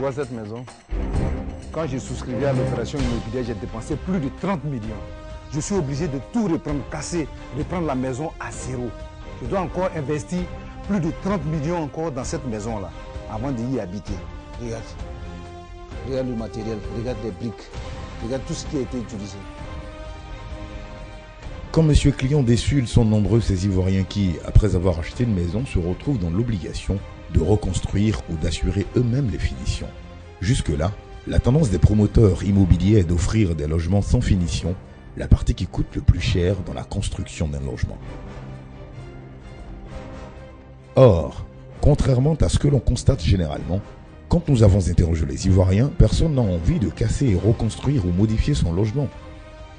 Tu vois cette maison? Quand j'ai souscrit à l'opération immobilière, j'ai dépensé plus de 30 millions. Je suis obligé de tout reprendre, casser, reprendre la maison à zéro. Je dois encore investir plus de 30 millions encore dans cette maison-là, avant d'y habiter. Regarde. Regarde le matériel, regarde les briques, regarde tout ce qui a été utilisé. Quand Monsieur Client déçu, ils sont nombreux ces Ivoiriens qui, après avoir acheté une maison, se retrouvent dans l'obligation de reconstruire ou d'assurer eux-mêmes les finitions. Jusque-là, la tendance des promoteurs immobiliers est d'offrir des logements sans finition, la partie qui coûte le plus cher dans la construction d'un logement. Or, contrairement à ce que l'on constate généralement, quand nous avons interrogé les Ivoiriens, personne n'a envie de casser et reconstruire ou modifier son logement.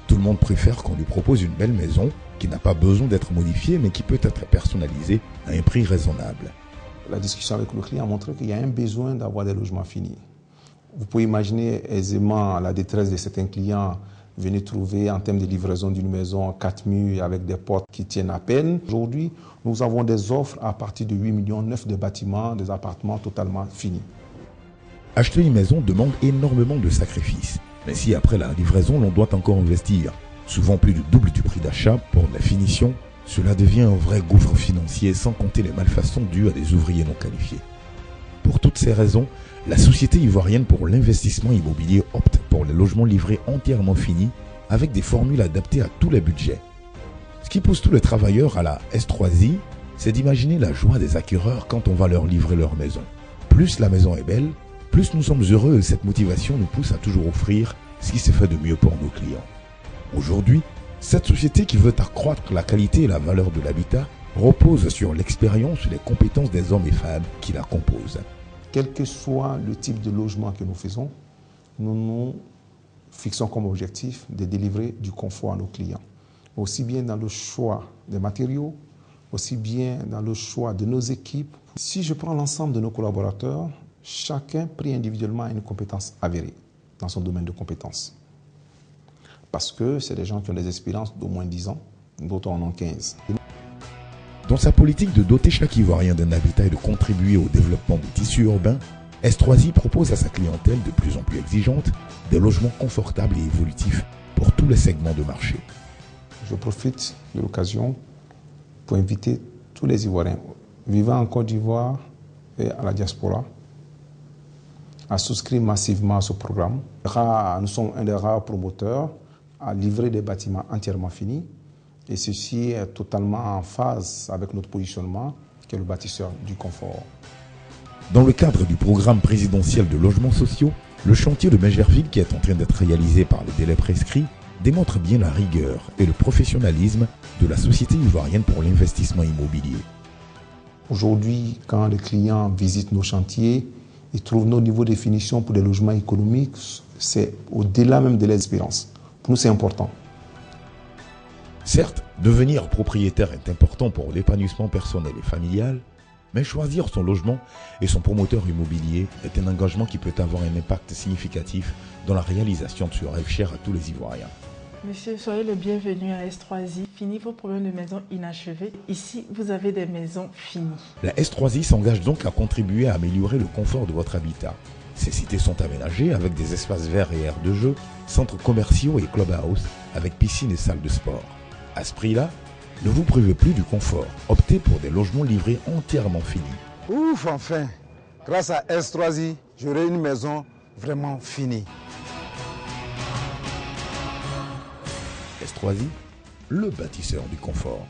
Tout le monde préfère qu'on lui propose une belle maison qui n'a pas besoin d'être modifiée mais qui peut être personnalisée à un prix raisonnable. La discussion avec le client a montré qu'il y a un besoin d'avoir des logements finis. Vous pouvez imaginer aisément la détresse de certains clients venir trouver en termes de livraison d'une maison 4 murs avec des portes qui tiennent à peine. Aujourd'hui, nous avons des offres à partir de 8 millions 9 de bâtiments, des appartements totalement finis. Acheter une maison demande énormément de sacrifices. Mais si après la livraison, l'on doit encore investir, souvent plus du double du prix d'achat pour la finition, cela devient un vrai gouffre financier sans compter les malfaçons dues à des ouvriers non qualifiés. Pour toutes ces raisons, la Société ivoirienne pour l'investissement immobilier opte pour les logements livrés entièrement finis avec des formules adaptées à tous les budgets. Ce qui pousse tous les travailleurs à la S3I, c'est d'imaginer la joie des acquéreurs quand on va leur livrer leur maison. Plus la maison est belle, plus nous sommes heureux et cette motivation nous pousse à toujours offrir ce qui se fait de mieux pour nos clients. Aujourd'hui, cette société qui veut accroître la qualité et la valeur de l'habitat repose sur l'expérience et les compétences des hommes et femmes qui la composent. Quel que soit le type de logement que nous faisons, nous nous fixons comme objectif de délivrer du confort à nos clients. Aussi bien dans le choix des matériaux, aussi bien dans le choix de nos équipes. Si je prends l'ensemble de nos collaborateurs, chacun pris individuellement a une compétence avérée dans son domaine de compétences. Parce que c'est des gens qui ont des expériences d'au moins 10 ans, d'autres en ont 15. Dans sa politique de doter chaque Ivoirien d'un habitat et de contribuer au développement du tissu urbain, S3I propose à sa clientèle de plus en plus exigeante des logements confortables et évolutifs pour tous les segments de marché. Je profite de l'occasion pour inviter tous les Ivoiriens vivant en Côte d'Ivoire et à la diaspora à souscrire massivement à ce programme. Nous sommes un des rares promoteurs à livrer des bâtiments entièrement finis. Et ceci est totalement en phase avec notre positionnement, qui est le bâtisseur du confort. Dans le cadre du programme présidentiel de logements sociaux, le chantier de Mégerville, qui est en train d'être réalisé par le délai prescrit, démontre bien la rigueur et le professionnalisme de la Société ivoirienne pour l'investissement immobilier. Aujourd'hui, quand les clients visitent nos chantiers, ils trouvent nos niveaux de finition pour des logements économiques, c'est au-delà même de l'espérance. Pour nous, c'est important. Certes, devenir propriétaire est important pour l'épanouissement personnel et familial, mais choisir son logement et son promoteur immobilier est un engagement qui peut avoir un impact significatif dans la réalisation de ce rêve cher à tous les Ivoiriens. Monsieur, soyez le bienvenu à S3I. Fini vos problèmes de maisons inachevées. Ici, vous avez des maisons finies. La S3I s'engage donc à contribuer à améliorer le confort de votre habitat. Ces cités sont aménagées avec des espaces verts et aires de jeu, centres commerciaux et clubhouse avec piscine et salle de sport. À ce prix-là, ne vous privez plus du confort. Optez pour des logements livrés entièrement finis. Ouf, enfin! Grâce à S3I, j'aurai une maison vraiment finie. S3I, le bâtisseur du confort.